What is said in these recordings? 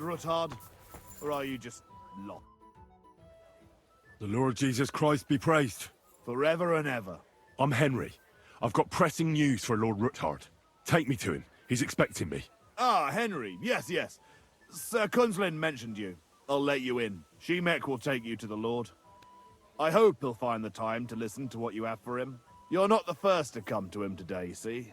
Ruthard? Or are you just lost? The Lord Jesus Christ be praised. Forever and ever. I'm Henry. I've got pressing news for Lord Ruthard. Take me to him. He's expecting me. Ah, Henry. Yes, yes. Sir Kunslin mentioned you. I'll let you in. Shemek will take you to the Lord. I hope he'll find the time to listen to what you have for him. You're not the first to come to him today, see?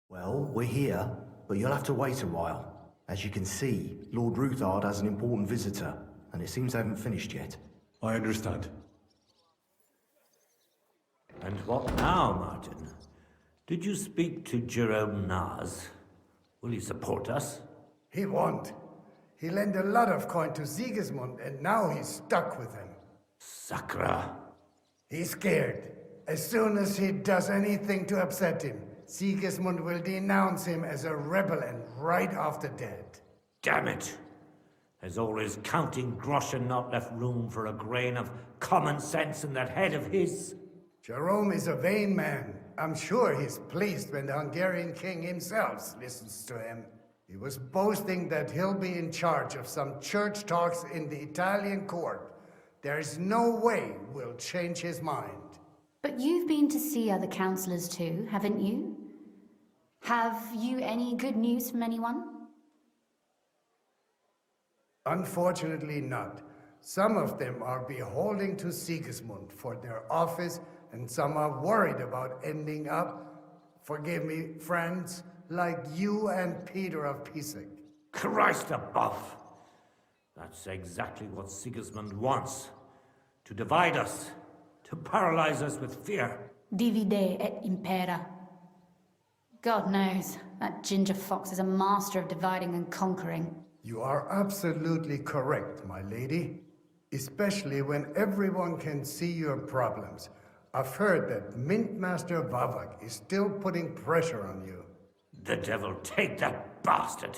Well, we're here, but you'll have to wait a while. As you can see, Lord Ruthard has an important visitor, and it seems they haven't finished yet. I understand. And what now, Martin? Did you speak to Jerome Naz? Will he support us? He won't. He lent a lot of coin to Sigismund, and now he's stuck with him. Sakra. He's scared. As soon as he does anything to upset him, Sigismund will denounce him as a rebel and right off the dead. Damn it! There's always counting groschen not left room for a grain of common sense in that head of his. Jerome is a vain man. I'm sure he's pleased when the Hungarian king himself listens to him. He was boasting that he'll be in charge of some church talks in the Italian court. There's no way we'll change his mind. But you've been to see other councillors too, haven't you? Have you any good news from anyone? Unfortunately not. Some of them are beholden to Sigismund for their office, and some are worried about ending up, forgive me, friends, like you and Peter of Pisek. Christ above! That's exactly what Sigismund wants. To divide us. To paralyze us with fear. Divide et impera. God knows, that ginger fox is a master of dividing and conquering. You are absolutely correct, my lady. Especially when everyone can see your problems. I've heard that Mintmaster Vavak is still putting pressure on you. The devil take that bastard!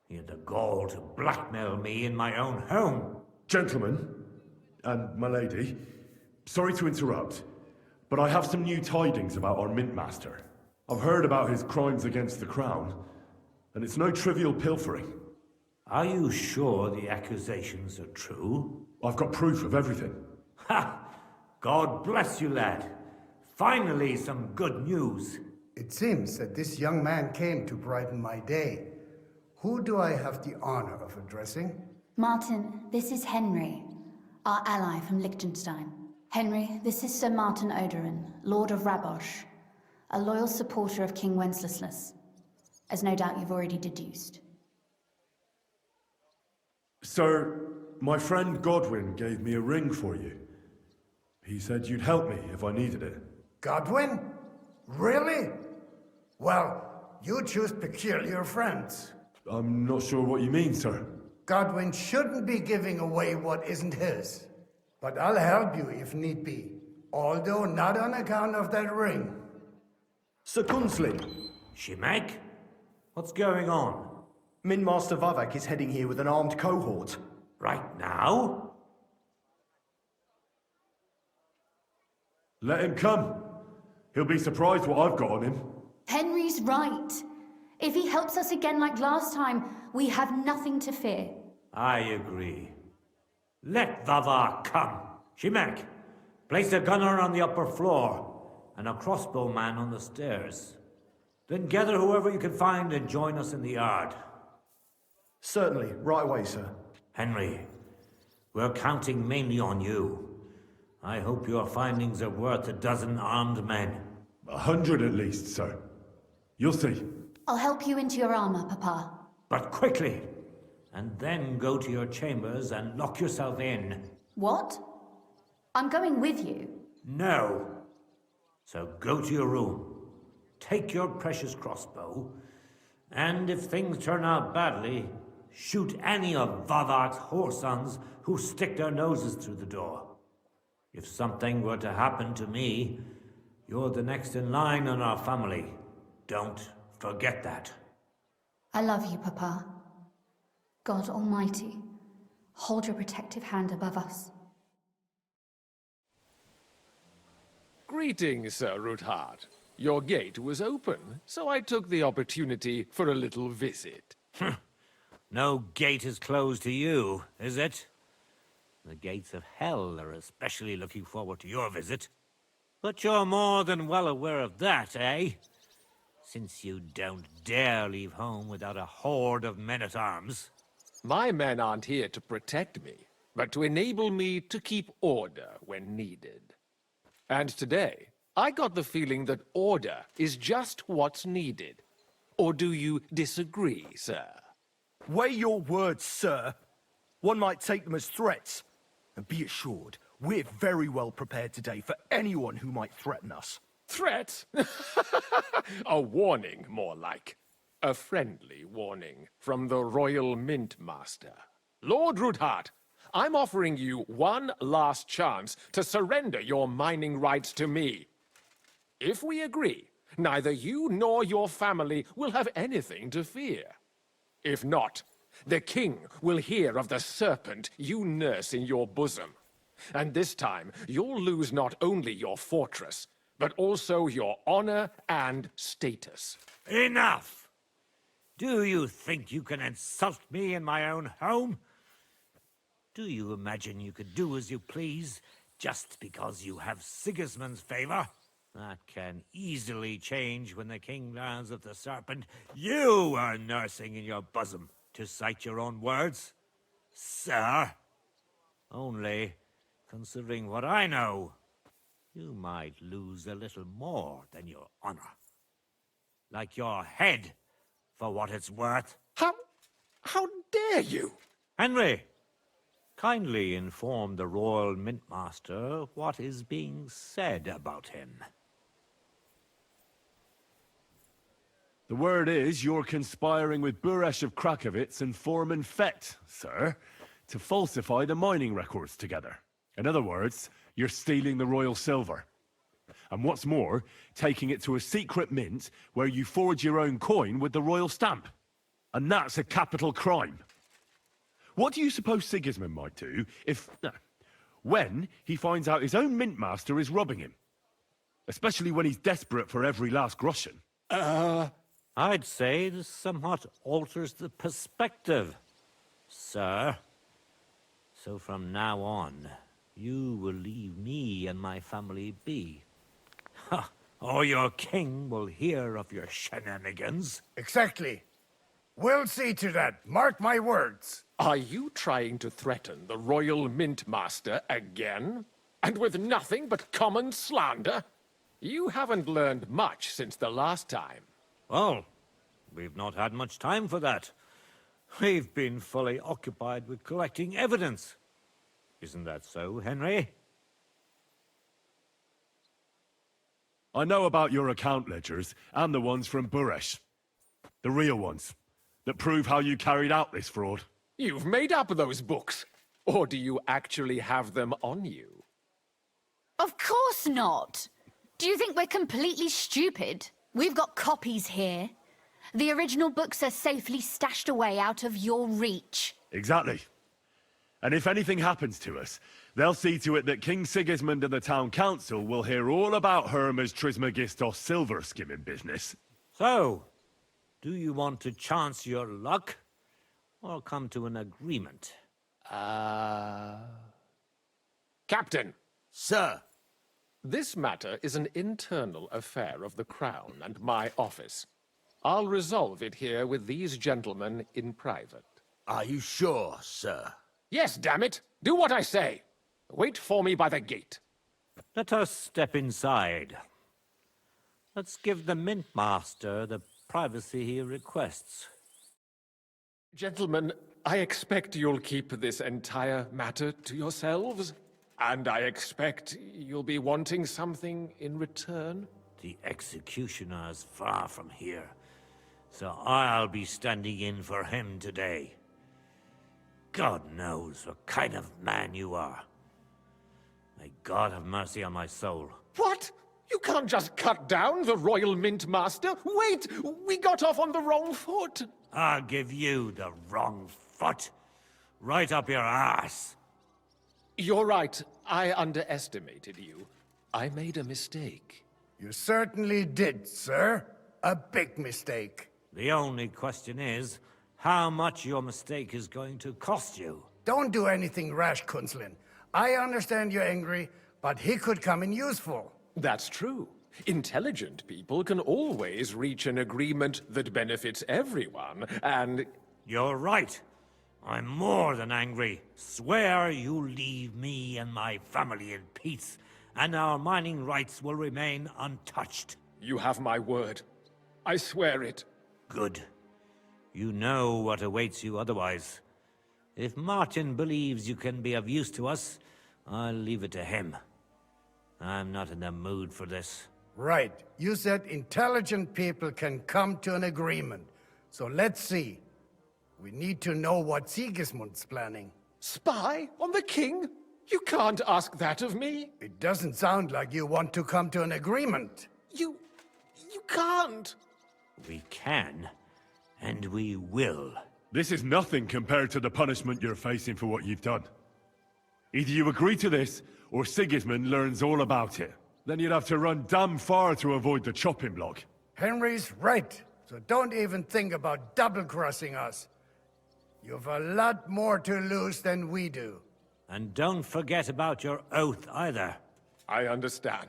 He had the gall to blackmail me in my own home. Gentlemen, and my lady, sorry to interrupt, but I have some new tidings about our Mint Master. I've heard about his crimes against the Crown, and it's no trivial pilfering. Are you sure the accusations are true? I've got proof of everything. Ha! God bless you, lad. Finally, some good news. It seems that this young man came to brighten my day. Who do I have the honor of addressing? Martin, this is Henry, our ally from Liechtenstein. Henry, this is Sir Martin Oderin, Lord of Rabosh, a loyal supporter of King Wenceslas, as no doubt you've already deduced. Sir, my friend Godwin gave me a ring for you. He said you'd help me if I needed it. Godwin? Really? Well, you choose peculiar friends. I'm not sure what you mean, sir. Godwin shouldn't be giving away what isn't his. But I'll help you if need be, although not on account of that ring. Sir Kunslin, Shemek? What's going on? Min Master Vavak is heading here with an armed cohort. Right now? Let him come. He'll be surprised what I've got on him. Henry's right. If he helps us again like last time, we have nothing to fear. I agree. Let Vavar come. Shemek, place a gunner on the upper floor and a crossbowman on the stairs. Then gather whoever you can find and join us in the yard. Certainly, right away, sir. Henry, we're counting mainly on you. I hope your findings are worth a dozen armed men. 100 at least, sir. You'll see. I'll help you into your armor, Papa. But quickly! And then go to your chambers and lock yourself in. What? I'm going with you. No. So go to your room. Take your precious crossbow. And if things turn out badly, shoot any of Vavak's whoresons who stick their noses through the door. If something were to happen to me, you're the next in line in our family. Don't forget that. I love you, Papa. God Almighty, hold your protective hand above us. Greetings, Sir Ruthard. Your gate was open, so I took the opportunity for a little visit. No gate is closed to you, is it? The gates of hell are especially looking forward to your visit. But you're more than well aware of that, eh? Since you don't dare leave home without a horde of men-at-arms. My men aren't here to protect me, but to enable me to keep order when needed. And today, I got the feeling that order is just what's needed. Or do you disagree, sir? Weigh your words, sir. One might take them as threats. And be assured, we're very well prepared today for anyone who might threaten us. Threat? A warning, more like. A friendly warning from the Royal Mint Master. Lord Ruthard, I'm offering you one last chance to surrender your mining rights to me. If we agree, neither you nor your family will have anything to fear. If not, the king will hear of the serpent you nurse in your bosom. And this time, you'll lose not only your fortress, but also your honor and status. Enough! Do you think you can insult me in my own home? Do you imagine you could do as you please just because you have Sigismund's favor? That can easily change when the king learns of the serpent you are nursing in your bosom, to cite your own words, sir. Only, considering what I know, you might lose a little more than your honor. Like your head, for what it's worth. How dare you? Henry, kindly inform the Royal Mintmaster what is being said about him. The word is you're conspiring with Buresh of Krakowitz and Foreman Fett, sir, to falsify the mining records together. In other words, you're stealing the royal silver. And what's more, taking it to a secret mint where you forge your own coin with the royal stamp. And that's a capital crime. What do you suppose Sigismund might do if... when he finds out his own mintmaster is robbing him? Especially when he's desperate for every last groschen. I'd say this somewhat alters the perspective, sir. So from now on, you will leave me and my family be. Or your king will hear of your shenanigans. Exactly. We'll see to that. Mark my words. Are you trying to threaten the Royal Mint Master again? And with nothing but common slander? You haven't learned much since the last time. Well, we've not had much time for that. We've been fully occupied with collecting evidence. Isn't that so, Henry? I know about your account ledgers, and the ones from Buresh. The real ones, that prove how you carried out this fraud. You've made up those books. Or do you actually have them on you? Of course not. Do you think we're completely stupid? We've got copies here. The original books are safely stashed away out of your reach. Exactly. And if anything happens to us, they'll see to it that King Sigismund and the town council will hear all about Hermes Trismegistos silver skimming business. So, do you want to chance your luck? Or come to an agreement? Captain, Sir, this matter is an internal affair of the Crown and my office. I'll resolve it here with these gentlemen in private. are you sure, sir? Yes, damn it! Do what I say! Wait for me by the gate. Let us step inside. Let's give the Mint Master the privacy he requests. Gentlemen, I expect you'll keep this entire matter to yourselves. And I expect you'll be wanting something in return. The executioner's far from here, so I'll be standing in for him today. God knows what kind of man you are. May God have mercy on my soul. What? You can't just cut down the Royal Mint Master? Wait! We got off on the wrong foot! I'll give you the wrong foot. Right up your ass. You're right. I underestimated you. I made a mistake. You certainly did, sir. A big mistake. The only question is, how much your mistake is going to cost you. Don't do anything rash, Kunzlin. I understand you're angry, but he could come in useful. That's true. Intelligent people can always reach an agreement that benefits everyone, and... You're right. I'm more than angry. Swear you leave me and my family in peace, and our mining rights will remain untouched. You have my word. I swear it. Good. You know what awaits you otherwise. If Martin believes you can be of use to us, I'll leave it to him. I'm not in the mood for this. Right. You said intelligent people can come to an agreement. So let's see. We need to know what Sigismund's planning. Spy on the king? You can't ask that of me. It doesn't sound like you want to come to an agreement. You can't. We can, and we will. This is nothing compared to the punishment you're facing for what you've done. Either you agree to this, or Sigismund learns all about it. Then you'd have to run damn far to avoid the chopping block. Henry's right. So don't even think about double-crossing us. You've a lot more to lose than we do. And don't forget about your oath either. I understand.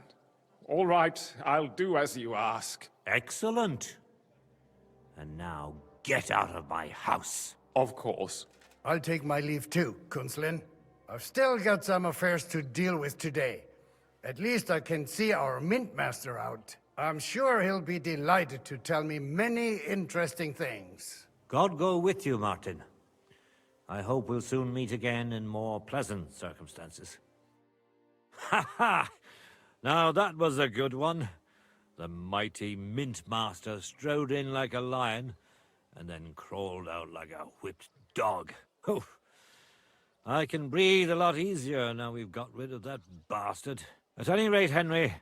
All right, I'll do as you ask. Excellent. And now get out of my house. Of course. I'll take my leave too, Kunzlin. I've still got some affairs to deal with today. At least I can see our Mint Master out. I'm sure he'll be delighted to tell me many interesting things. God go with you, Martin. I hope we'll soon meet again in more pleasant circumstances. Ha ha! Now that was a good one. The mighty Mint Master strode in like a lion, and then crawled out like a whipped dog. Oof. I can breathe a lot easier now we've got rid of that bastard. At any rate, Henry,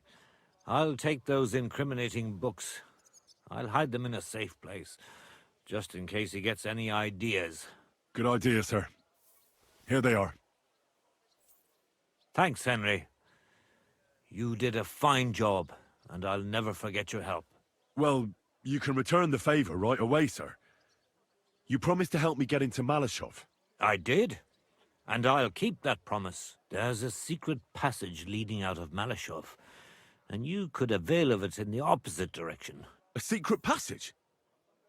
I'll take those incriminating books. I'll hide them in a safe place, just in case he gets any ideas. Good idea, sir. Here they are. Thanks, Henry. You did a fine job, and I'll never forget your help. Well, you can return the favor right away, sir. You promised to help me get into Malashov. I did, and I'll keep that promise. There's a secret passage leading out of Malashov, and you could avail of it in the opposite direction. A secret passage?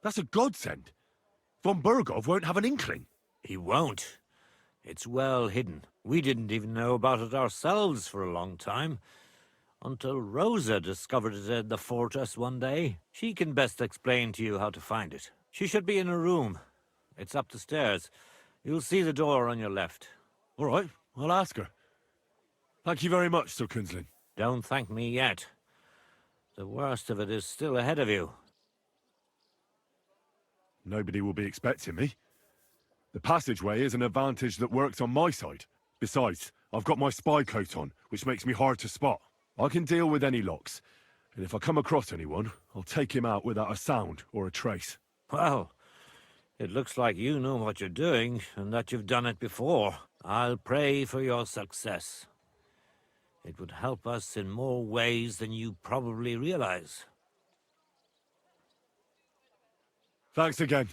That's a godsend. Von Burgov won't have an inkling. He won't. It's well hidden. We didn't even know about it ourselves for a long time, until Rosa discovered it in the fortress one day. She can best explain to you how to find it. She should be in her room. It's up the stairs. You'll see the door on your left. All right, I'll ask her. Thank you very much, Sir Kunzlin. Don't thank me yet. The worst of it is still ahead of you. Nobody will be expecting me. The passageway is an advantage that works on my side. Besides, I've got my spy coat on, which makes me hard to spot. I can deal with any locks, and if I come across anyone, I'll take him out without a sound or a trace. Well, it looks like you know what you're doing, and that you've done it before. I'll pray for your success. It would help us in more ways than you probably realize. Thanks again.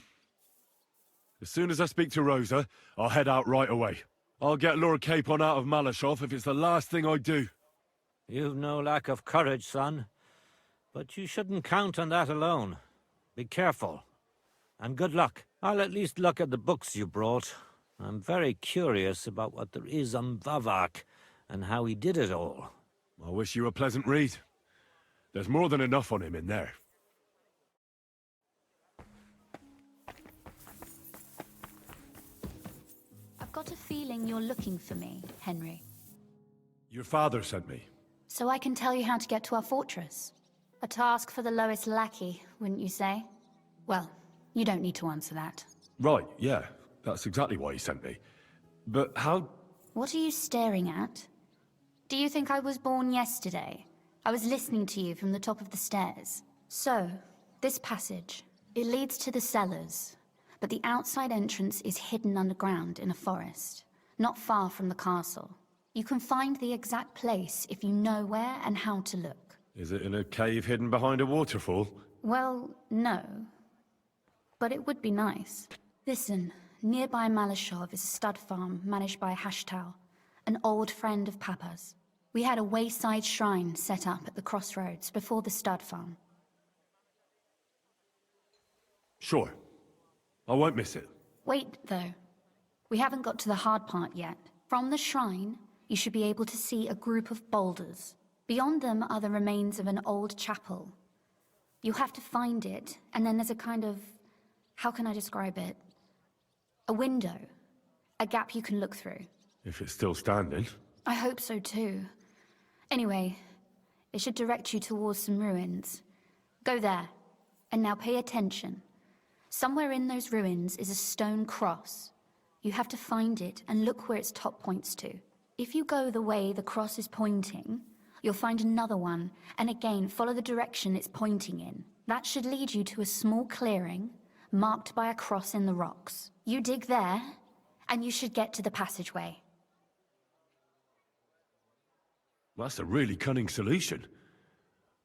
As soon as I speak to Rosa, I'll head out right away. I'll get Lord Capon out of Malashov if it's the last thing I do. You've no lack of courage, son. But you shouldn't count on that alone. Be careful. And good luck. I'll at least look at the books you brought. I'm very curious about what there is on Vavak and how he did it all. I wish you a pleasant read. There's more than enough on him in there. I've got a feeling you're looking for me, Henry. Your father sent me. So I can tell you how to get to our fortress. A task for the lowest lackey, wouldn't you say? Well, you don't need to answer that. Right, yeah. That's exactly why he sent me. But how... What are you staring at? Do you think I was born yesterday? I was listening to you from the top of the stairs. So, this passage, it leads to the cellars, but the outside entrance is hidden underground in a forest, not far from the castle. You can find the exact place if you know where and how to look. Is it in a cave hidden behind a waterfall? Well, no. But it would be nice. Listen, nearby Malashov is a stud farm managed by Hashtal, an old friend of Papa's. We had a wayside shrine set up at the crossroads before the stud farm. Sure. I won't miss it. Wait, though. We haven't got to the hard part yet. From the shrine, you should be able to see a group of boulders. Beyond them are the remains of an old chapel. You'll have to find it, and then there's a kind of... how can I describe it? A window. A gap you can look through. If it's still standing. I hope so too. Anyway, it should direct you towards some ruins. Go there. And now pay attention. Somewhere in those ruins is a stone cross. You have to find it and look where its top points to. If you go the way the cross is pointing, you'll find another one, and again follow the direction it's pointing in. That should lead you to a small clearing, marked by a cross in the rocks. You dig there, and you should get to the passageway. That's a really cunning solution.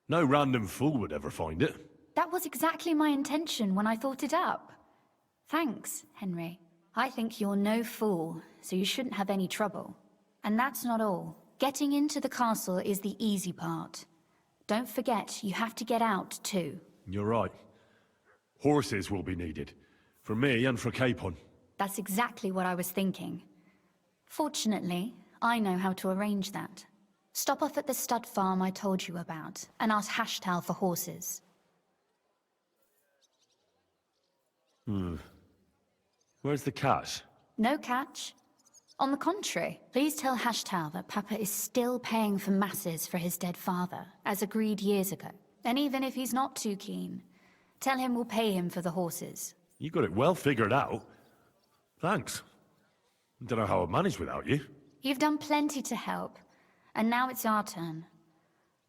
No random fool would ever find it. That was exactly my intention when I thought it up. Thanks, Henry. I think you're no fool, so you shouldn't have any trouble. And that's not all. Getting into the castle is the easy part. Don't forget, you have to get out, too. You're right. Horses will be needed. For me and for Capon. That's exactly what I was thinking. Fortunately, I know how to arrange that. Stop off at the stud farm I told you about, and ask Hashtal for horses. Where's the cash? No catch. On the contrary, please tell Hashtal that Papa is still paying for masses for his dead father, as agreed years ago. And even if he's not too keen, tell him we'll pay him for the horses. You got it well figured out. Thanks. Don't know how I'd manage without you. You've done plenty to help, and now it's our turn.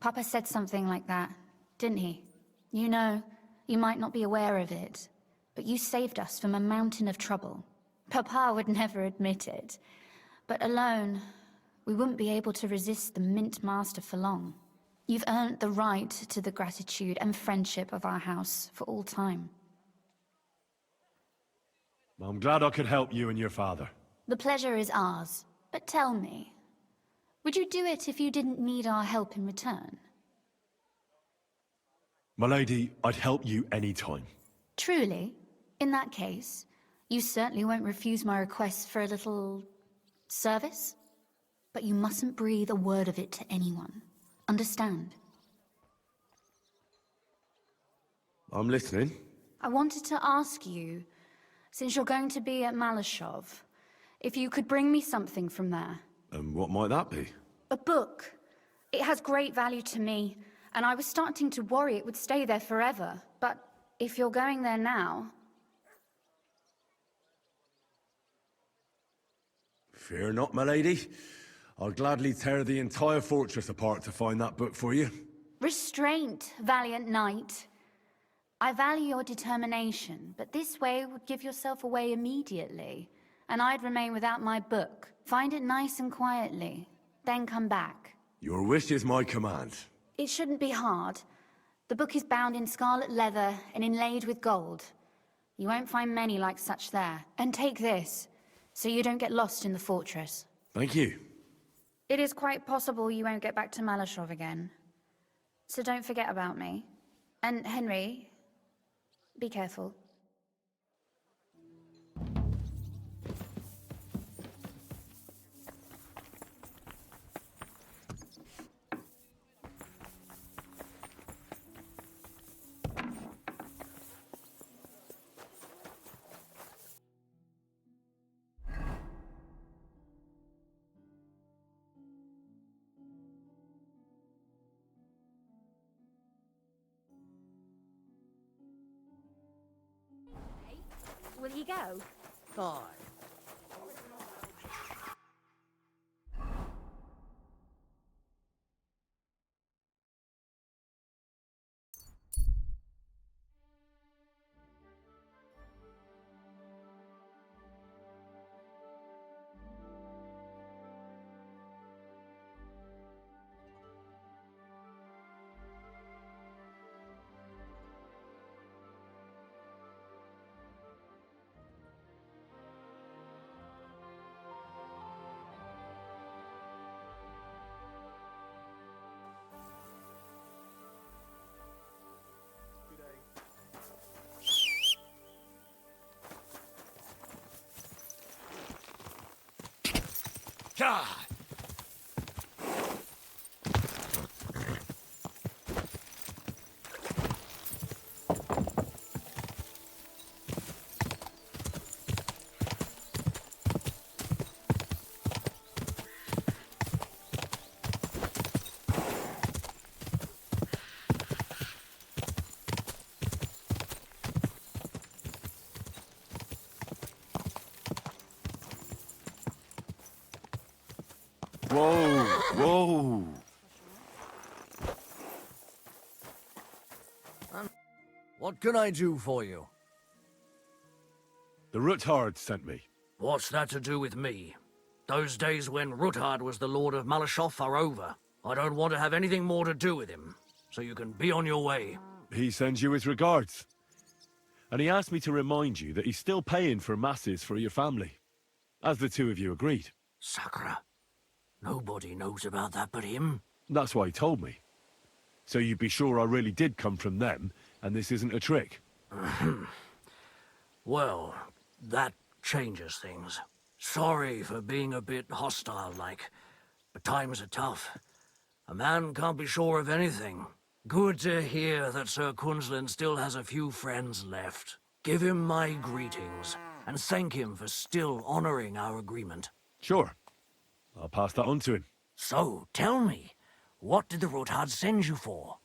Papa said something like that, didn't he? You know, you might not be aware of it, but you saved us from a mountain of trouble. Papa would never admit it, but alone, we wouldn't be able to resist the Mint Master for long. You've earned the right to the gratitude and friendship of our house for all time. Well, I'm glad I could help you and your father. The pleasure is ours, but tell me, would you do it if you didn't need our help in return? My lady, I'd help you any time. Truly? In that case, you certainly won't refuse my request for a little... service? But you mustn't breathe a word of it to anyone. Understand? I'm listening. I wanted to ask you, since you're going to be at Malashov, if you could bring me something from there. And what might that be? A book. It has great value to me, and I was starting to worry it would stay there forever. But if you're going there now... Fear not, my lady. I'll gladly tear the entire fortress apart to find that book for you. Restraint, valiant knight. I value your determination, but this way would give yourself away immediately, and I'd remain without my book. Find it nice and quietly, then come back. Your wish is my command. It shouldn't be hard. The book is bound in scarlet leather and inlaid with gold. You won't find many like such there. And take this, so you don't get lost in the fortress. Thank you. It is quite possible you won't get back to Malashov again. So don't forget about me. And Henry, be careful. Will you go? Aye. God! Whoa, whoa. What can I do for you? The Ruthard sent me. What's that to do with me? Those days when Ruthard was the Lord of Malashoff are over. I don't want to have anything more to do with him, so you can be on your way. He sends you his regards. And he asked me to remind you that he's still paying for masses for your family, as the two of you agreed. Sakura. Nobody knows about that but him. That's why he told me. So you'd be sure I really did come from them, and this isn't a trick. Well, that changes things. Sorry for being a bit hostile-like, but times are tough. A man can't be sure of anything. Good to hear that Sir Kunzlin still has a few friends left. Give him my greetings, and thank him for still honoring our agreement. Sure. I'll pass that on to him. So, tell me, what did the Ruthard send you for?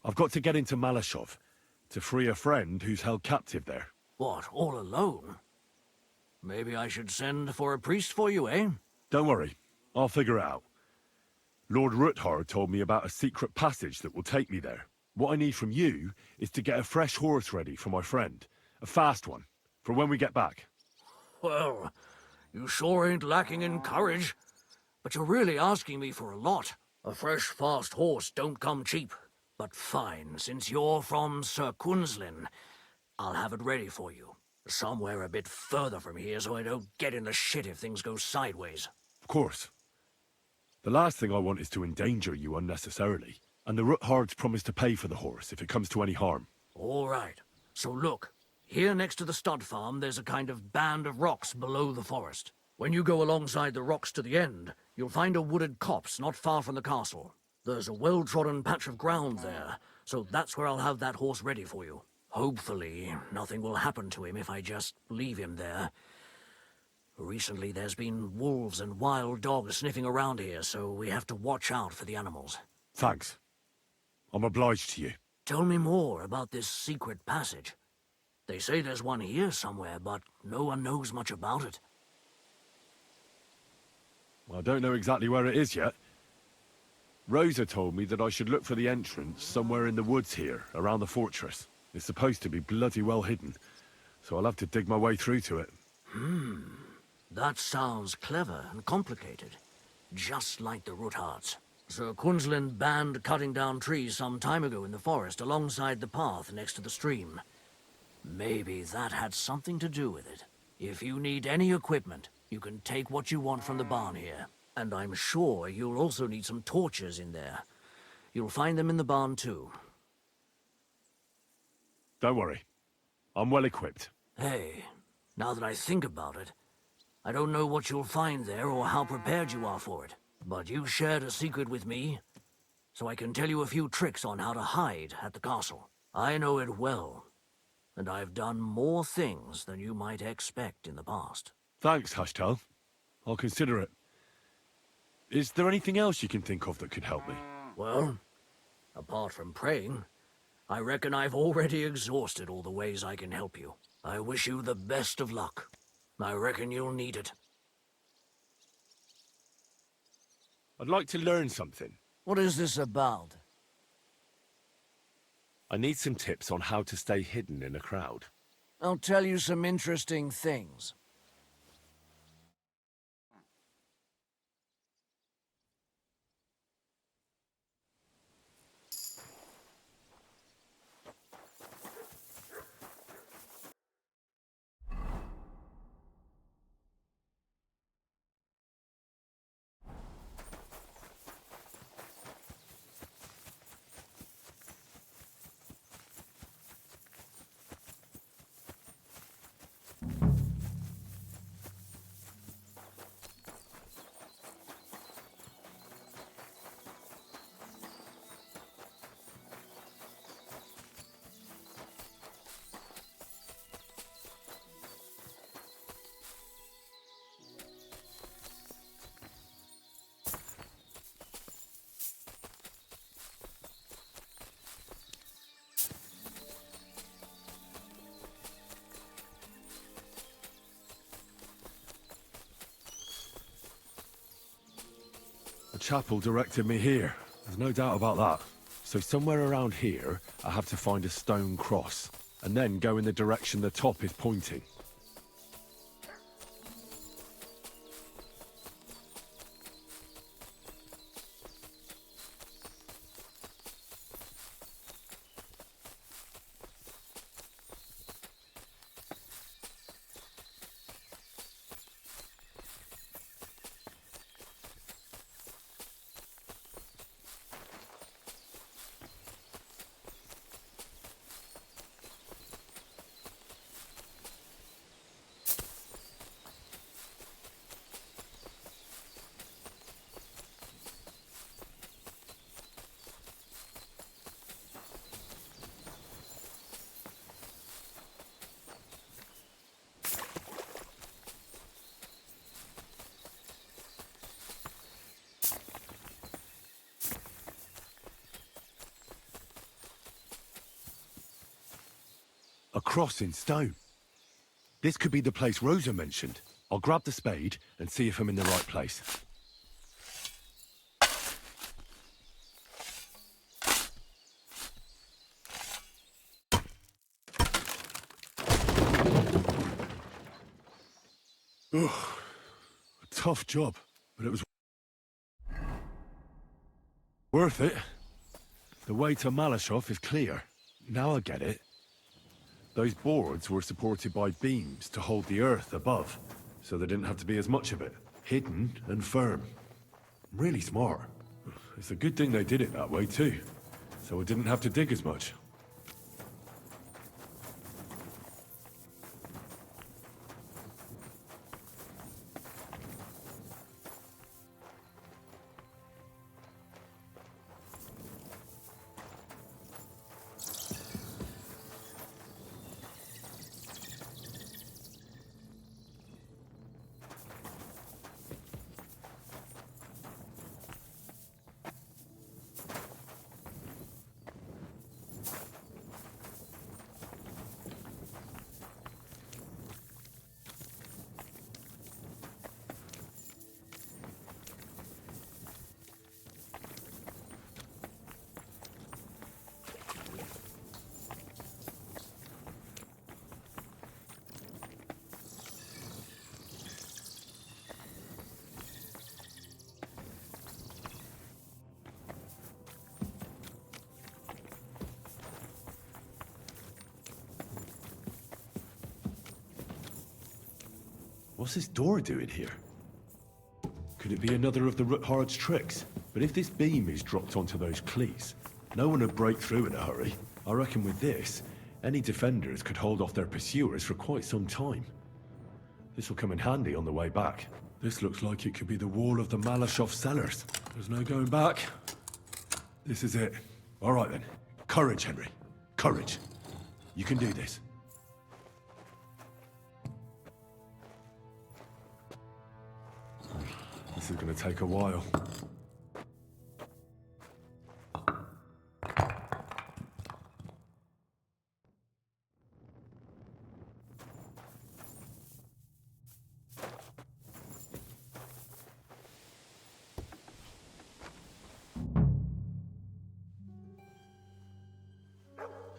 I've got to get into Malashov to free a friend who's held captive there. What, all alone? Maybe I should send for a priest for you, eh? Don't worry. I'll figure it out. Lord Ruthard told me about a secret passage that will take me there. What I need from you is to get a fresh horse ready for my friend. A fast one, for when we get back. Well, you sure ain't lacking in courage. But you're really asking me for a lot. A fresh, fast horse don't come cheap. But fine, since you're from Sir Kunzlin, I'll have it ready for you. Somewhere a bit further from here so I don't get in the shit if things go sideways. Of course. The last thing I want is to endanger you unnecessarily. And the Ruthards promised to pay for the horse if it comes to any harm. All right. So look, here next to the stud farm there's a kind of band of rocks below the forest. When you go alongside the rocks to the end, you'll find a wooded copse not far from the castle. There's a well-trodden patch of ground there, so that's where I'll have that horse ready for you. Hopefully, nothing will happen to him if I just leave him there. Recently, there's been wolves and wild dogs sniffing around here, so we have to watch out for the animals. Thanks. I'm obliged to you. Tell me more about this secret passage. They say there's one here somewhere, but no one knows much about it. I don't know exactly where it is yet. Rosa told me that I should look for the entrance somewhere in the woods here, around the fortress. It's supposed to be bloody well hidden, so I'll have to dig my way through to it. That sounds clever and complicated. Just like the Ruthards. Sir Kunzlin banned cutting down trees some time ago in the forest alongside the path next to the stream. Maybe that had something to do with it. If you need any equipment, you can take what you want from the barn here. And I'm sure you'll also need some torches in there. You'll find them in the barn too. Don't worry. I'm well equipped. Hey, now that I think about it, I don't know what you'll find there or how prepared you are for it. But you shared a secret with me, so I can tell you a few tricks on how to hide at the castle. I know it well, and I've done more things than you might expect in the past. Thanks, Hashtal. I'll consider it. Is there anything else you can think of that could help me? Well, apart from praying, I reckon I've already exhausted all the ways I can help you. I wish you the best of luck. I reckon you'll need it. I'd like to learn something. What is this about? I need some tips on how to stay hidden in a crowd. I'll tell you some interesting things. A chapel directed me here. There's no doubt about that. So somewhere around here, I have to find a stone cross, and then go in the direction the top is pointing. A cross in stone. This could be the place Rosa mentioned. I'll grab the spade and see if I'm in the right place. Ugh. A tough job, but it was worth it. The way to Malashov is clear. Now I get it. Those boards were supported by beams to hold the earth above, so there didn't have to be as much of it. Hidden and firm. Really smart. It's a good thing they did it that way too, so I didn't have to dig as much. What's this door doing here? Could it be another of the Ruthard's tricks? But if this beam is dropped onto those cleats, no one would break through in a hurry. I reckon with this, any defenders could hold off their pursuers for quite some time. This will come in handy on the way back. This looks like it could be the wall of the Malashov cellars. There's no going back. This is it. All right then. Courage, Henry. Courage. You can do this. This is going to take a while.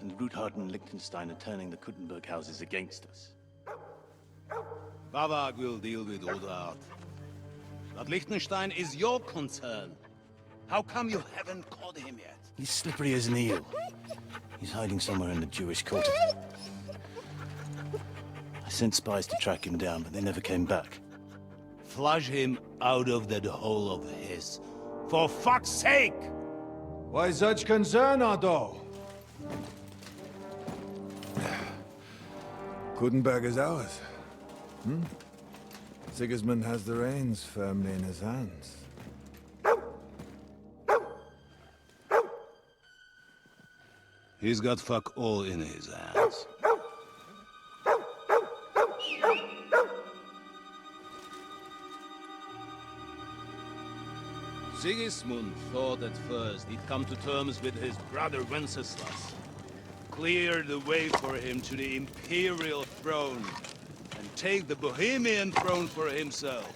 And Ruthard and Liechtenstein are turning the Kuttenberg houses against us. Bavag will deal with Ruthard. But Liechtenstein is your concern. How come you haven't caught him yet? He's slippery as an eel. He's hiding somewhere in the Jewish quarter. I sent spies to track him down, but they never came back. Flush him out of that hole of his. For fuck's sake! Why such concern, Otto? Kuttenberg is ours. Sigismund has the reins firmly in his hands. He's got fuck all in his hands. Sigismund thought at first he'd come to terms with his brother Wenceslas, clear the way for him to the imperial throne, and take the Bohemian throne for himself.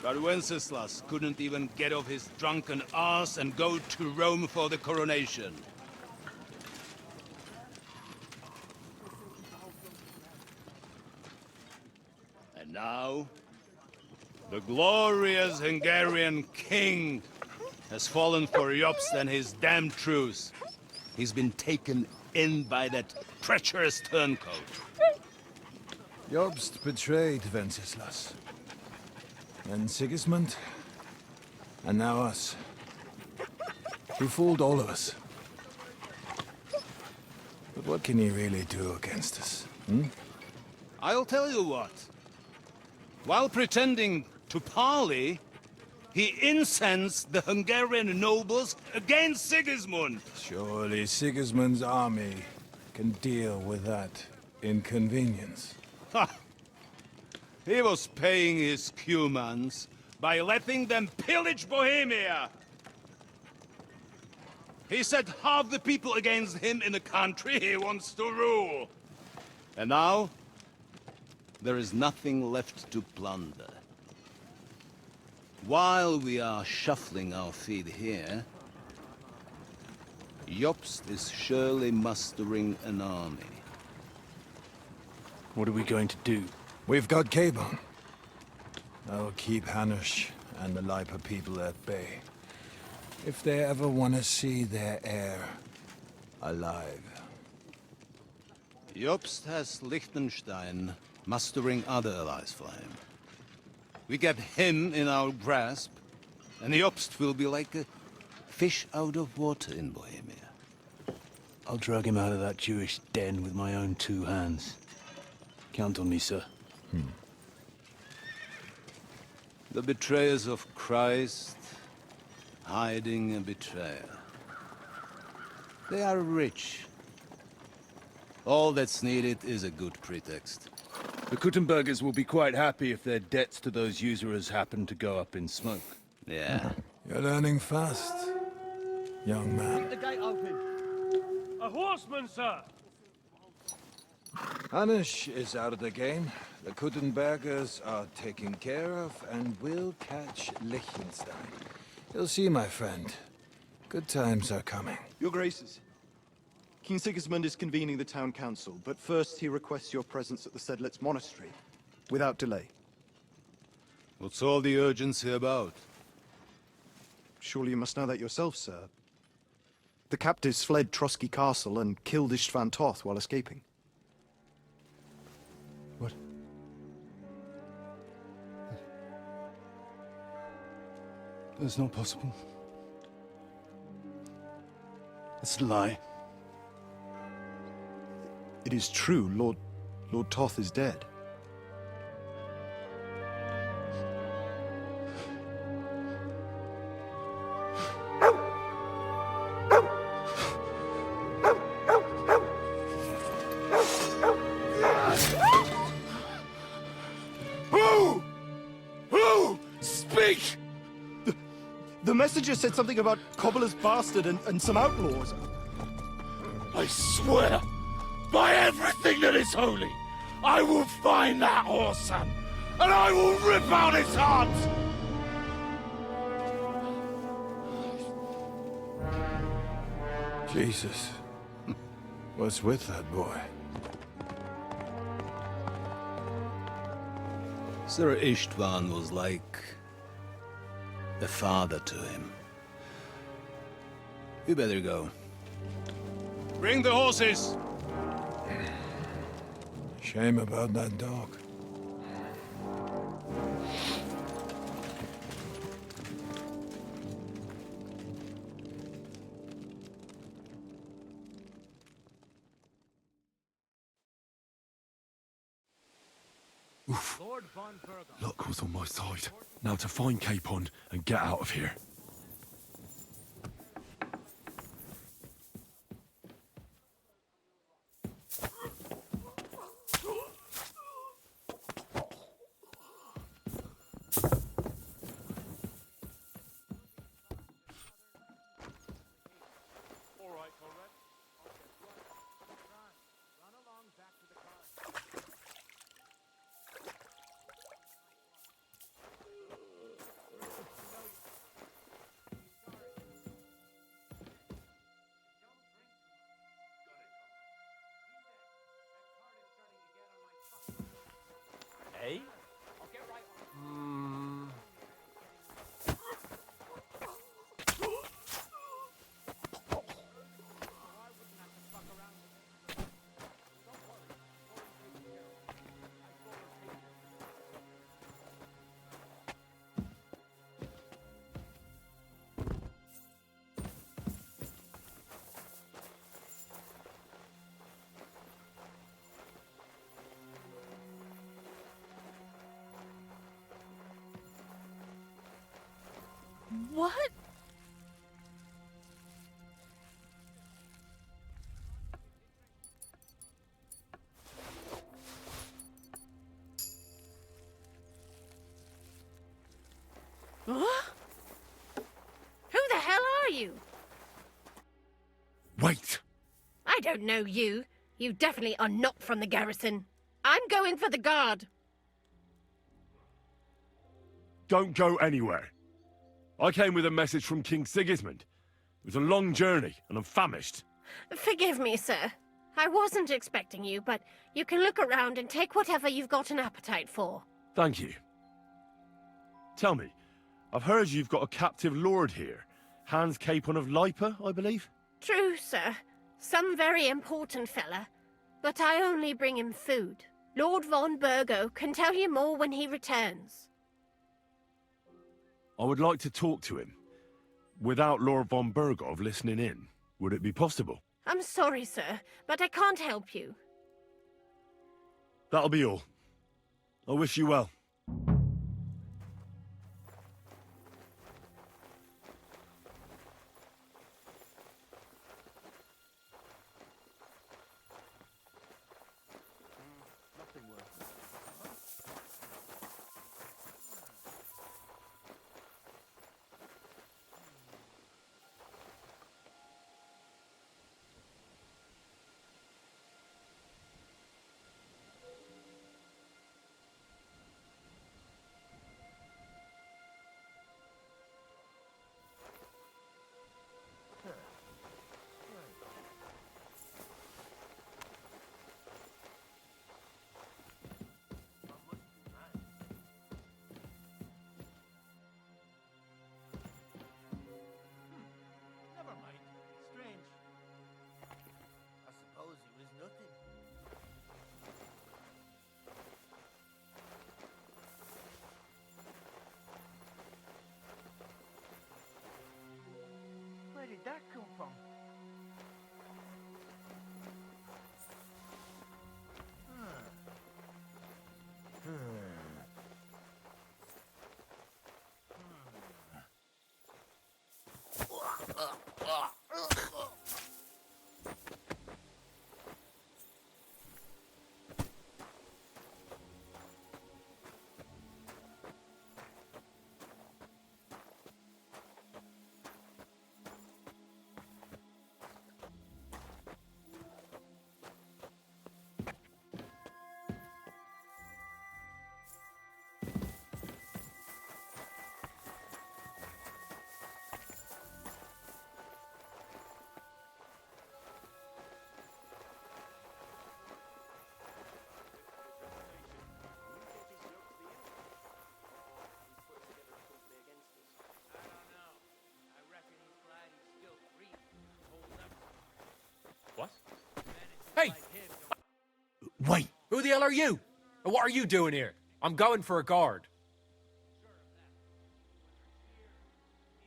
But Wenceslas couldn't even get off his drunken ass and go to Rome for the coronation. And now, the glorious Hungarian king has fallen for Jobst and his damned truce. He's been taken in by that treacherous turncoat. Jobst betrayed Wenceslas. Then Sigismund. And now us. He fooled all of us. But what can he really do against us? I'll tell you what. While pretending to parley, he incensed the Hungarian nobles against Sigismund. Surely Sigismund's army can deal with that inconvenience. Ha! He was paying his Cumans by letting them pillage Bohemia. He set half the people against him in the country he wants to rule. And now, there is nothing left to plunder. While we are shuffling our feet here, Jobst is surely mustering an army. What are we going to do? We've got Cabon. That'll keep Hanush and the Lipa people at bay. If they ever want to see their heir alive. Jobst has Liechtenstein mustering other allies for him. We get him in our grasp, and Jobst will be like a fish out of water in Bohemia. I'll drag him out of that Jewish den with my own 2 hands. Count on me, sir. The betrayers of Christ, hiding a betrayer. They are rich. All that's needed is a good pretext. The Kuttenbergers will be quite happy if their debts to those usurers happen to go up in smoke. Yeah. You're learning fast, young man. The gate open. A horseman, sir! Hanush is out of the game. The Kuttenbergers are taken care of, and we'll catch Liechtenstein. You'll see, my friend. Good times are coming. Your Graces, King Sigismund is convening the town council, but first he requests your presence at the Sedlitz monastery, without delay. What's all the urgency about? Surely you must know that yourself, sir. The captives fled Trotsky Castle and killed Istvan Toth while escaping. What? That's not possible. It's a lie. It is true, Lord Toth is dead. Who? Speak! The messenger said something about Cobbler's bastard and some outlaws. I swear, by everything that is holy, I will find that whoreson, and I will rip out his heart! Jesus. What's with that boy? Sir Istvan was like a father to him. You better go. Bring the horses! Shame about that dog. Oof. Luck was on my side. Now to find Capon and get out of here. What? What? Who the hell are you? Wait! I don't know you. You definitely are not from the garrison. I'm going for the guard. Don't go anywhere. I came with a message from King Sigismund. It was a long journey, and I'm famished. Forgive me, sir. I wasn't expecting you, but you can look around and take whatever you've got an appetite for. Thank you. Tell me, I've heard you've got a captive lord here. Hans Capon of Lipa, I believe? True, sir. Some very important fella. But I only bring him food. Lord von Burgo can tell you more when he returns. I would like to talk to him. Without Lord von Burgov listening in, would it be possible? I'm sorry, sir, but I can't help you. That'll be all. I wish you well. Where did that come from? What? Hey! Wait! Who the hell are you? And what are you doing here? I'm going for a guard.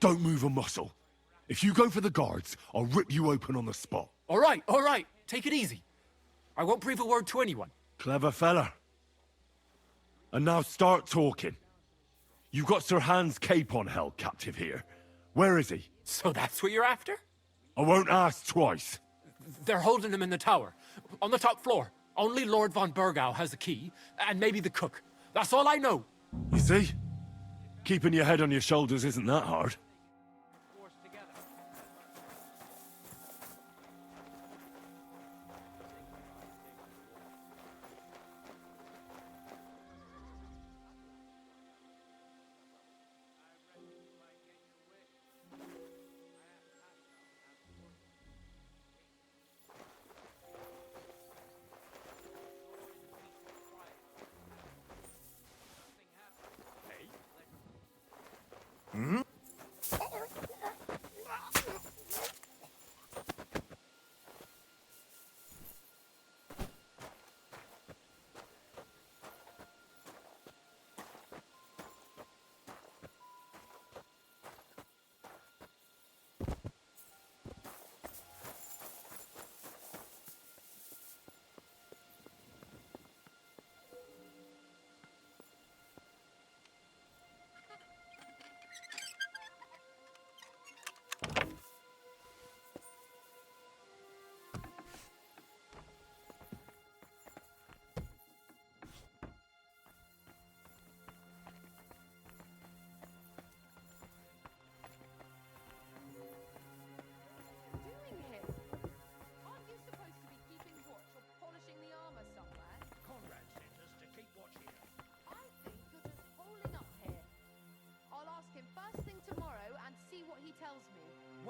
Don't move a muscle. If you go for the guards, I'll rip you open on the spot. All right. Take it easy. I won't breathe a word to anyone. Clever fella. And now start talking. You've got Sir Hans Capon held captive here. Where is he? So that's what you're after? I won't ask twice. They're holding him in the tower. On the top floor. Only Lord von Burgau has the key, and maybe the cook. That's all I know. You see? Keeping your head on your shoulders isn't that hard.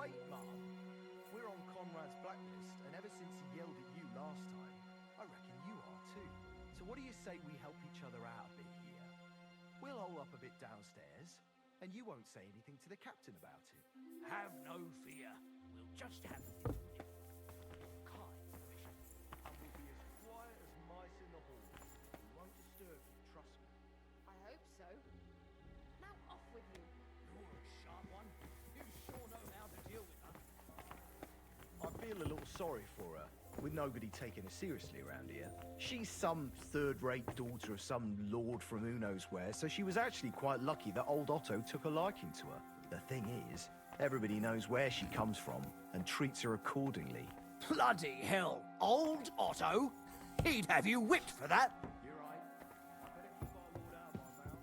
Wait, Mom. We're on Conrad's blacklist, and ever since he yelled at you last time, I reckon you are too. So what do you say we help each other out a bit here? We'll hole up a bit downstairs, and you won't say anything to the captain about it. Have no fear. We'll just have a kind mission. And we'll be as quiet as mice in the hall. We won't disturb you, trust me. I hope so. Now off with you. You're a sharp one. You sure know how to deal with her. I feel a little sorry for her, with nobody taking her seriously around here. She's some third-rate daughter of some lord from who knows where, so she was actually quite lucky that old Otto took a liking to her. The thing is, everybody knows where she comes from and treats her accordingly. Bloody hell. Old Otto? He'd have you whipped for that. You're right. I better keep our lord out of my mouth.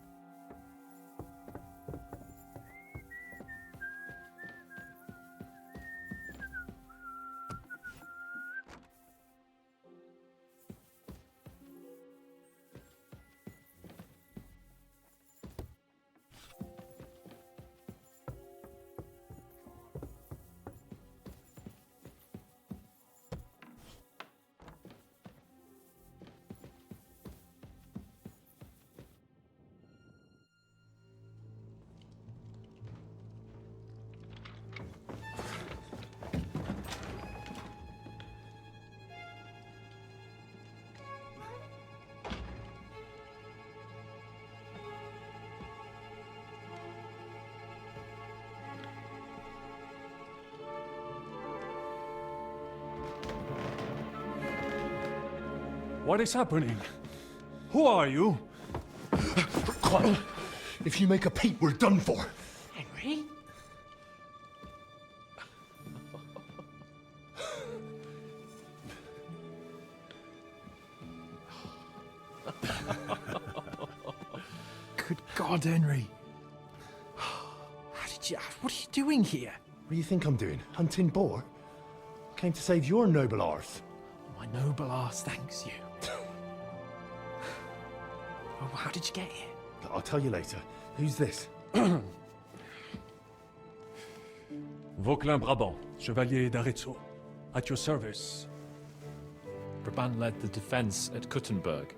What is happening? Who are you? Quiet. If you make a peep, we're done for. Henry? Good God, Henry. What are you doing here? What do you think I'm doing? Hunting boar? Came to save your noble arse. My noble arse thanks you. Oh, how did you get here? I'll tell you later. Who's this? Vauquelin Brabant, Chevalier d'Arezzo. At your service. Brabant led the defense at Kuttenberg.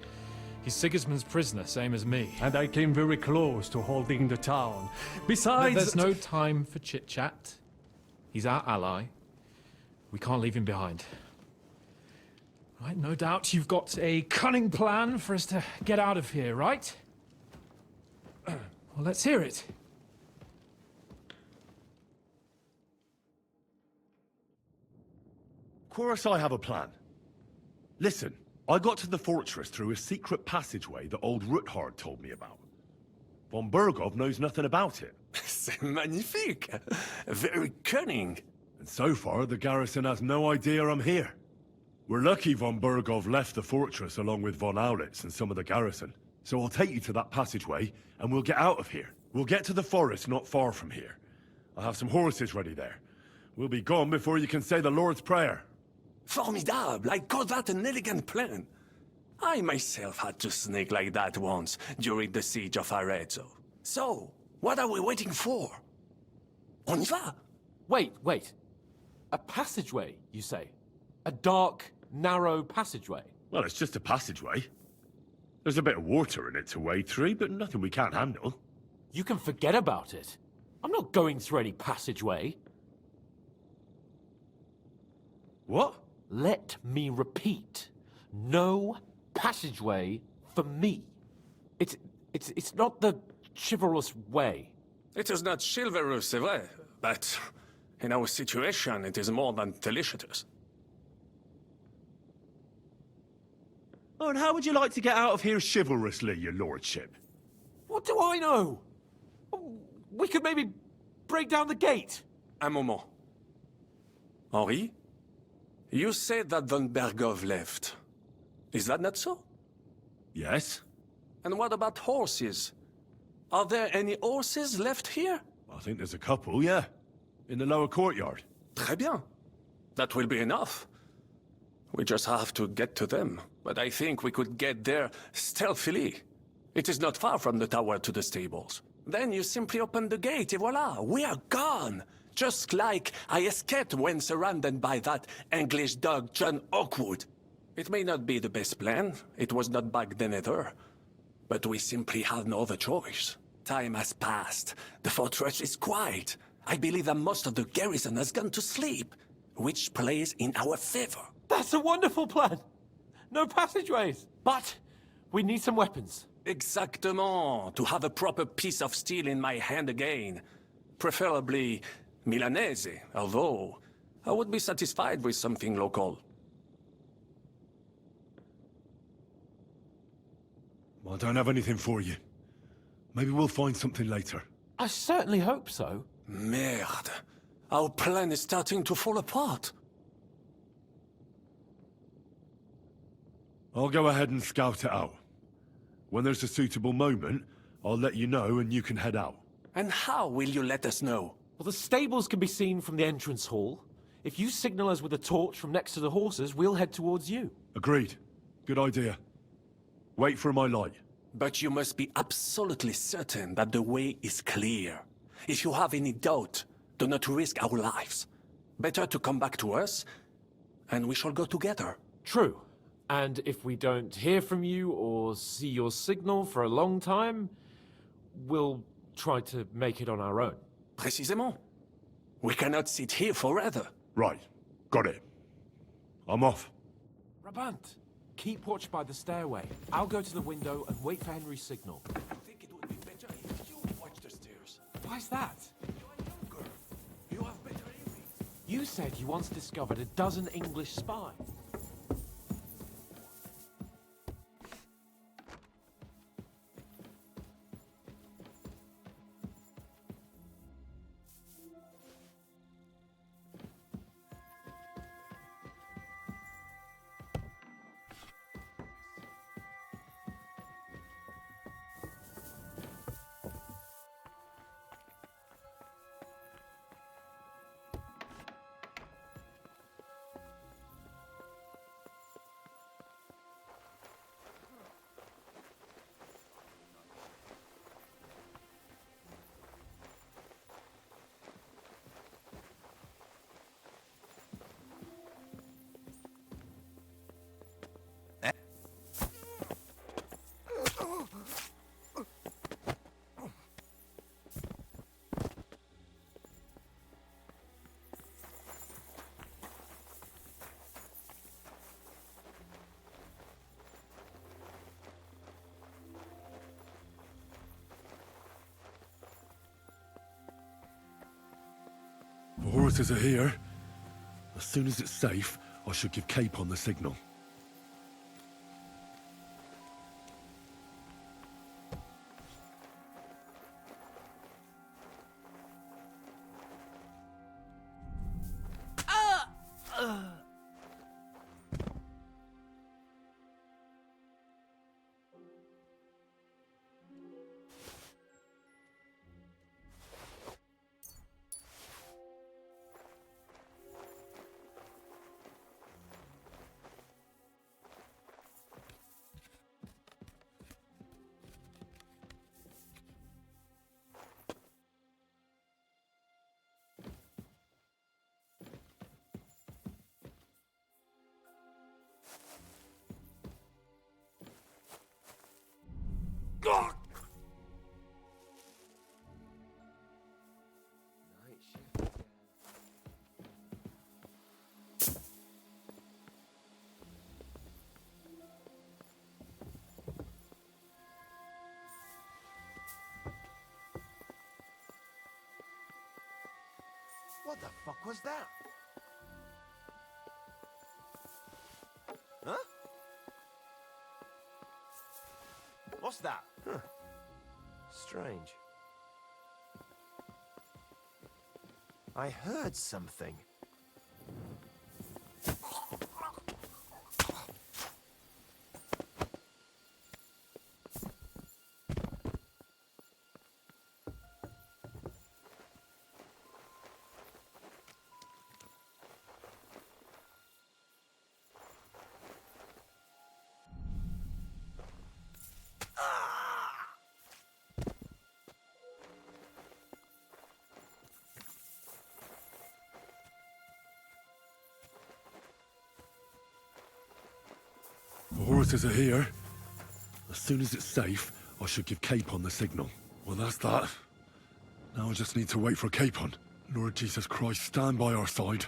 He's Sigismund's prisoner, same as me. And I came very close to holding the town. Besides... There's no time for chit-chat. He's our ally. We can't leave him behind. Right, no doubt you've got a cunning plan for us to get out of here, right? Well, let's hear it. Of course I have a plan. Listen, I got to the fortress through a secret passageway that old Ruthard told me about. Von Bergov knows nothing about it. C'est magnifique! Very cunning. And so far, the garrison has no idea I'm here. We're lucky von Bergov left the fortress along with von Aulitz and some of the garrison. So I'll take you to that passageway, and we'll get out of here. We'll get to the forest not far from here. I'll have some horses ready there. We'll be gone before you can say the Lord's Prayer. Formidable! I call that an elegant plan. I myself had to sneak like that once during the siege of Arezzo. So, what are we waiting for? On y va! Wait. A passageway, you say? A dark, narrow passageway? Well, it's just a passageway. There's a bit of water in it to wade through, but nothing we can't handle. You can forget about it. I'm not going through any passageway. What? Let me repeat. No passageway for me. It's not the chivalrous way. It is not chivalrous, c'est vrai, but in our situation, it is more than delicious. Oh, and how would you like to get out of here chivalrously, your lordship? What do I know? We could maybe break down the gate. Un moment. Henri? You said that von Bergov left. Is that not so? Yes. And what about horses? Are there any horses left here? I think there's a couple, yeah. In the lower courtyard. Très bien. That will be enough. We just have to get to them. But I think we could get there stealthily. It is not far from the tower to the stables. Then you simply open the gate, et voila, we are gone! Just like I escaped when surrounded by that English dog John Oakwood. It may not be the best plan. It was not back then either. But we simply had no other choice. Time has passed. The fortress is quiet. I believe that most of the garrison has gone to sleep, which plays in our favor. That's a wonderful plan. No passageways. But we need some weapons. Exactement. To have a proper piece of steel in my hand again. Preferably Milanese, although I would be satisfied with something local. I don't have anything for you. Maybe we'll find something later. I certainly hope so. Merde. Our plan is starting to fall apart. I'll go ahead and scout it out. When there's a suitable moment, I'll let you know and you can head out. And how will you let us know? Well, the stables can be seen from the entrance hall. If you signal us with a torch from next to the horses, we'll head towards you. Agreed. Good idea. Wait for my light. But you must be absolutely certain that the way is clear. If you have any doubt, do not risk our lives. Better to come back to us, and we shall go together. True. And if we don't hear from you or see your signal for a long time, we'll try to make it on our own. Précisément. We cannot sit here forever. Right. Got it. I'm off. Brabant, keep watch by the stairway. I'll go to the window and wait for Henry's signal. I think it would be better if you watch the stairs. Why's that? You're younger. You have better hearing. You said you once discovered a dozen English spies. The horses are here. As soon as it's safe, I should give Cape on the signal. What the fuck was that? Huh? What's that? Huh. Strange. I heard something. horses are here. As soon as it's safe, I should give Capon the signal. Well, that's that. Now I just need to wait for Capon. Lord Jesus Christ, stand by our side.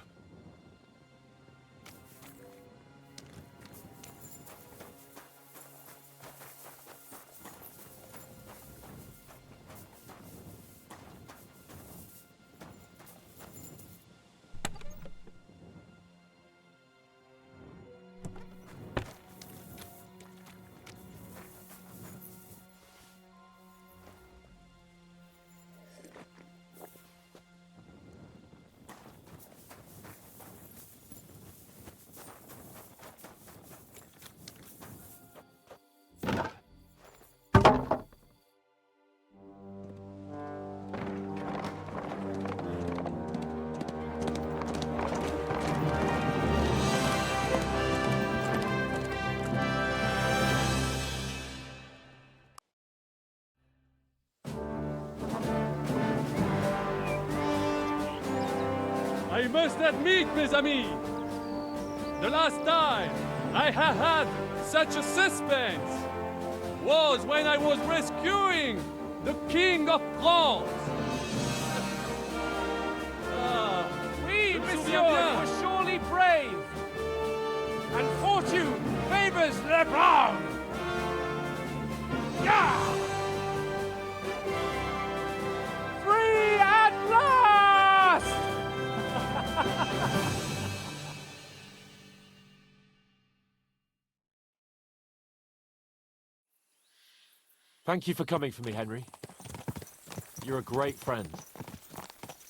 I must admit, mes amis, the last time I have had such a suspense was when I was rescuing the King of France. Oui, monsieur, you were surely brave. And fortune favors le brave. Yeah! Free at last! Thank you for coming for me, Henry. You're a great friend.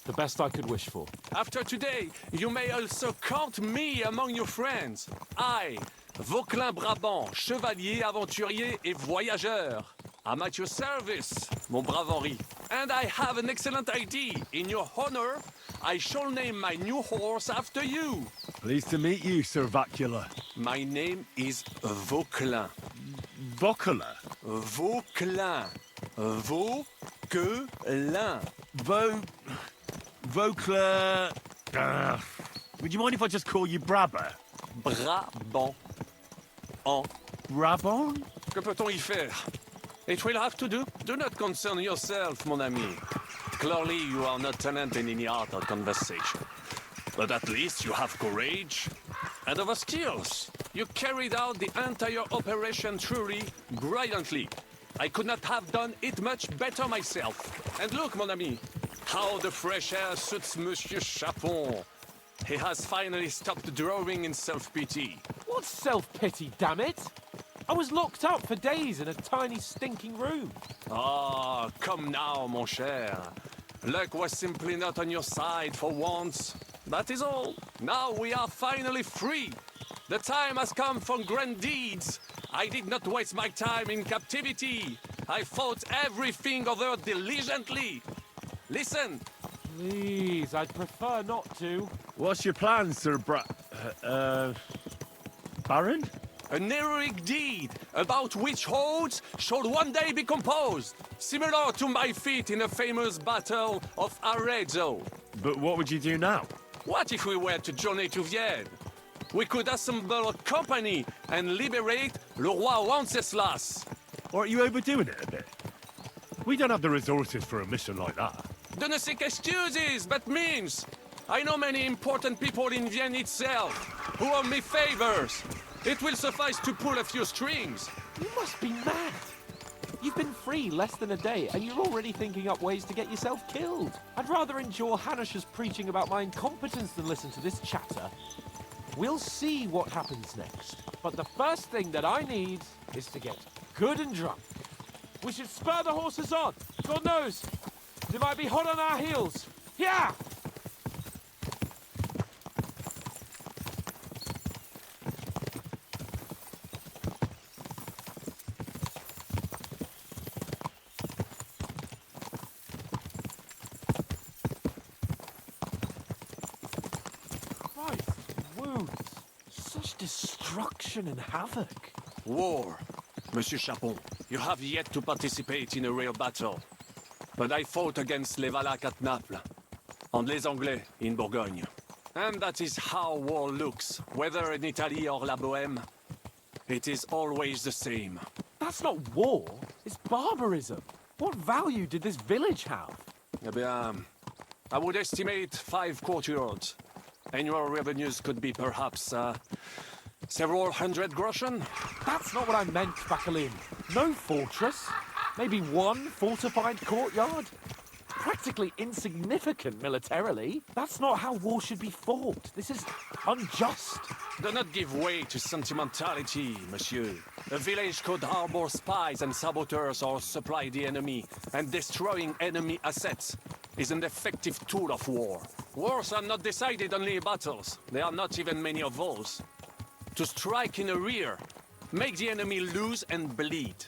The best I could wish for. After today, you may also count me among your friends. I, Vauquelin Brabant, chevalier, aventurier et voyageur. I'm at your service, mon brave Henri. And I have an excellent idea. In your honor, I shall name my new horse after you. Pleased to meet you, Sir Vacula. My name is Vauquelin. Vauquelin? Vauquelin. Vauquelin. Vauquelin... would you mind if I just call you Brabant? Brabant. En. Brabant? Que peut-on y faire? It will have to do. Do not concern yourself, mon ami. Clearly, you are not talented in the art of conversation. But at least you have courage and other skills. You carried out the entire operation truly brilliantly. I could not have done it much better myself. And look, mon ami, how the fresh air suits Monsieur Chapon. He has finally stopped drawing in self-pity. What self-pity, damn it? I was locked up for days in a tiny stinking room. Ah, come now, mon cher. Luck was simply not on your side for once. That is all. Now we are finally free. The time has come for grand deeds. I did not waste my time in captivity. I fought everything over diligently. Listen. Please, I'd prefer not to. What's your plan, Sir Baron? An heroic deed about which hordes shall one day be composed, similar to my feat in the famous Battle of Arezzo. But what would you do now? What if we were to journey to Vienne? We could assemble a company and liberate le roi Wenceslas. Or are you overdoing it a bit? We don't have the resources for a mission like that. De ne sais qu'excuses, but means. I know many important people in Vienne itself who owe me favors. It will suffice to pull a few strings. You must be mad. You've been free less than a day, and you're already thinking up ways to get yourself killed. I'd rather endure Hanish's preaching about my incompetence than listen to this chatter. We'll see what happens next. But the first thing that I need is to get good and drunk. We should spur the horses on. God knows, they might be hot on our heels. Yeah! Destruction and havoc. War. Monsieur Chapon, you have yet to participate in a real battle. But I fought against les Valaques at Naples, and les Anglais in Bourgogne. And that is how war looks, whether in Italy or La Bohème. It is always the same. That's not war, it's barbarism. What value did this village have? Eh bien, I would estimate 5 courtyards. Annual revenues could be perhaps, several hundred groschen. That's not what I meant, Bakalin. No fortress. Maybe one fortified courtyard. Practically insignificant militarily. That's not how war should be fought. This is unjust. Do not give way to sentimentality, monsieur. A village could harbor spies and saboteurs or supply the enemy, and destroying enemy assets is an effective tool of war. Wars are not decided only in battles. There are not even many of those. To strike in the rear, make the enemy lose and bleed.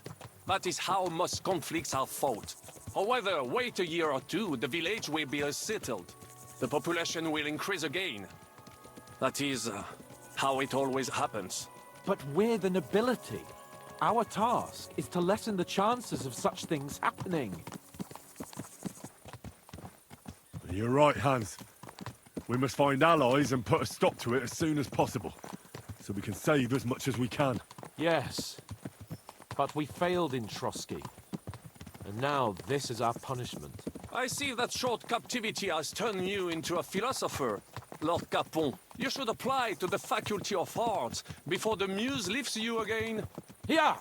That is how most conflicts are fought. However, wait a year or two, the village will be settled. The population will increase again. That is how it always happens. But we're the nobility. Our task is to lessen the chances of such things happening. You're right, Hans. We must find allies and put a stop to it as soon as possible, so we can save as much as we can. Yes, but we failed in Trotsky. And now this is our punishment. I see that short captivity has turned you into a philosopher, Lord Capon. You should apply to the Faculty of Arts before the muse lifts you again. Here!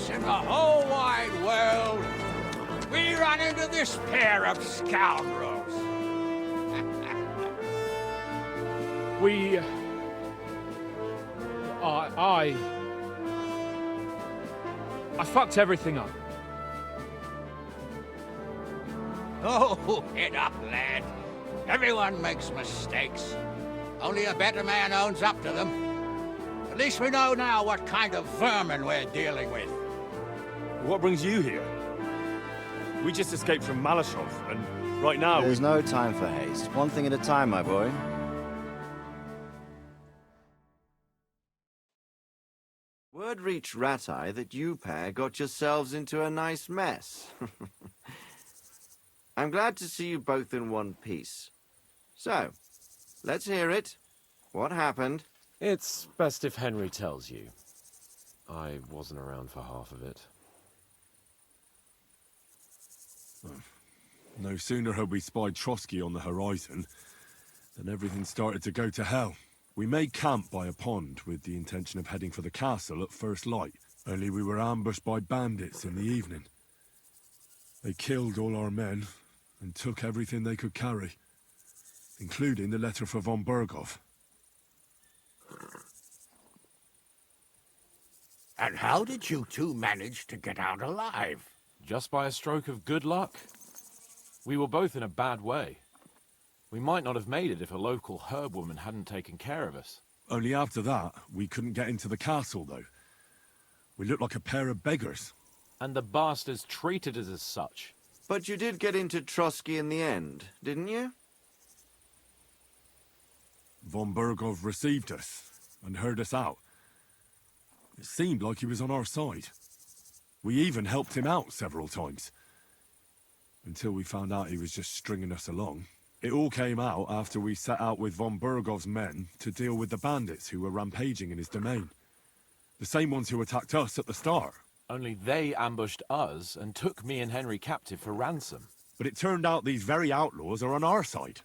In the whole wide world, we run into this pair of scoundrels. I fucked everything up. Oh, get up, lad. Everyone makes mistakes. Only a better man owns up to them. At least we know now what kind of vermin we're dealing with. What brings you here? We just escaped from Malashov, and right now There's no time for haste. One thing at a time, my boy. Word reached Rat-Eye that you pair got yourselves into a nice mess. I'm glad to see you both in one piece. So, let's hear it. What happened? It's best if Henry tells you. I wasn't around for half of it. No sooner had we spied Trotsky on the horizon than everything started to go to hell. We made camp by a pond with the intention of heading for the castle at first light, only we were ambushed by bandits in the evening. They killed all our men and took everything they could carry, including the letter for von Berghoff. And how did you two manage to get out alive? Just by a stroke of good luck. We were both in a bad way. We might not have made it if a local herb woman hadn't taken care of us. Only after that, we couldn't get into the castle, though. We looked like a pair of beggars. And the bastards treated us as such. But you did get into Trotsky in the end, didn't you? Von Berghoff received us and heard us out. It seemed like he was on our side. We even helped him out several times. Until we found out he was just stringing us along. It all came out after we set out with von Berghoff's men to deal with the bandits who were rampaging in his domain. The same ones who attacked us at the start. Only they ambushed us and took me and Henry captive for ransom. But it turned out these very outlaws are on our side.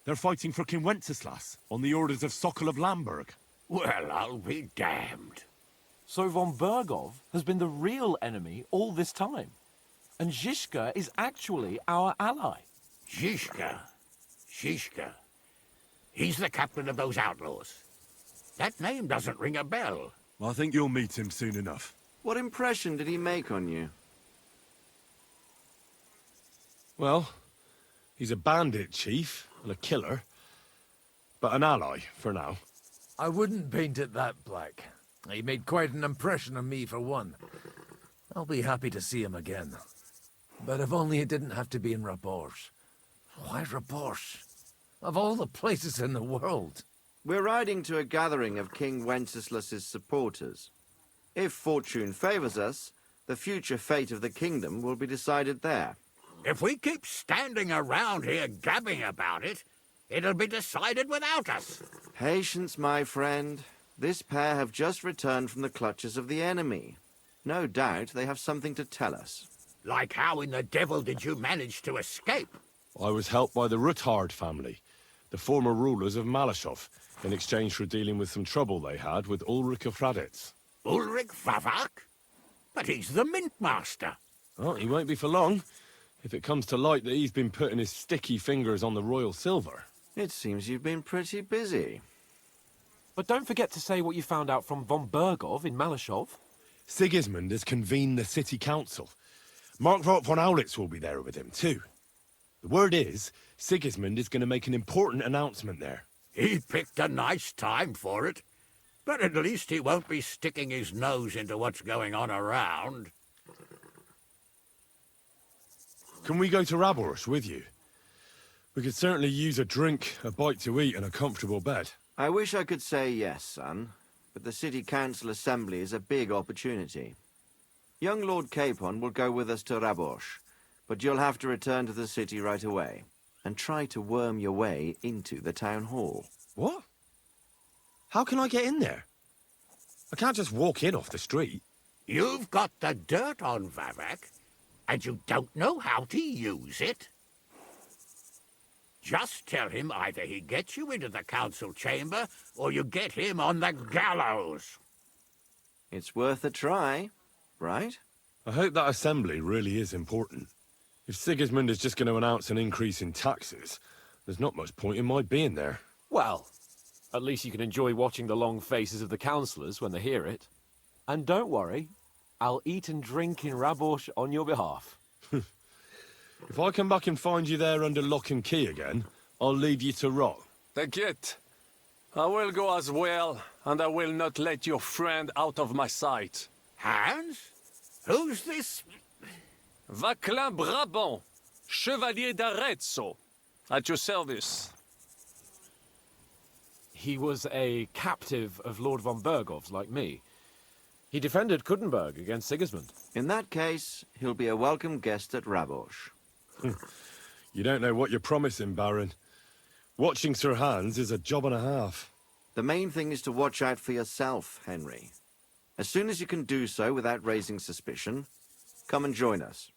They're fighting for King Wenceslas on the orders of Sokol of Lamberg. Well, I'll be damned. So von Bergov has been the real enemy all this time. And Zizka is actually our ally. Zizka. Zizka. He's the captain of those outlaws. That name doesn't ring a bell. I think you'll meet him soon enough. What impression did he make on you? Well, he's a bandit chief and a killer, but an ally for now. I wouldn't paint it that black. He made quite an impression on me, for one. I'll be happy to see him again. But if only it didn't have to be in Rabosh. Why Rabosh? Of all the places in the world. We're riding to a gathering of King Wenceslas's supporters. If fortune favors us, the future fate of the kingdom will be decided there. If we keep standing around here gabbing about it, it'll be decided without us. Patience, my friend. This pair have just returned from the clutches of the enemy. No doubt they have something to tell us. Like how in the devil did you manage to escape? I was helped by the Ruthard family, the former rulers of Malashov, in exchange for dealing with some trouble they had with Ulrich of Raditz. Ulrich Vavak? But he's the Mint Master. Well, he won't be for long, if it comes to light that he's been putting his sticky fingers on the royal silver. It seems you've been pretty busy. But don't forget to say what you found out from von Bergov in Malashov. Sigismund has convened the city council. Markvart von Aulitz will be there with him, too. The word is, Sigismund is going to make an important announcement there. He picked a nice time for it. But at least he won't be sticking his nose into what's going on around. Can we go to Rabosh with you? We could certainly use a drink, a bite to eat, and a comfortable bed. I wish I could say yes, son, but the city council assembly is a big opportunity. Young Lord Capon will go with us to Rabosh, but you'll have to return to the city right away, and try to worm your way into the town hall. What? How can I get in there? I can't just walk in off the street. You've got the dirt on Vavak, and you don't know how to use it? Just tell him either he gets you into the council chamber, or you get him on the gallows. It's worth a try, right? I hope that assembly really is important. If Sigismund is just going to announce an increase in taxes, there's not much point in my being there. Well, at least you can enjoy watching the long faces of the councillors when they hear it. And don't worry, I'll eat and drink in Rabosh on your behalf. If I come back and find you there under lock and key again, I'll leave you to rot. Take it. I will go as well, and I will not let your friend out of my sight. Hans? Who's this? Vaclin Brabant, Chevalier d'Arezzo, at your service. He was a captive of Lord von Bergov's, like me. He defended Kuddenberg against Sigismund. In that case, he'll be a welcome guest at Rabosh. You don't know what you're promising, Baron. Watching Sir Hans is a job and a half. The main thing is to watch out for yourself, Henry. As soon as you can do so without raising suspicion, come and join us.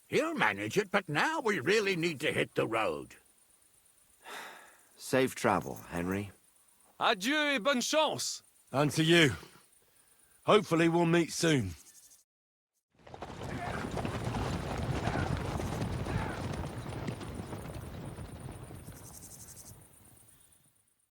He'll manage it, but now we really need to hit the road. Safe travel, Henry. Adieu et bonne chance. And to you. Hopefully we'll meet soon.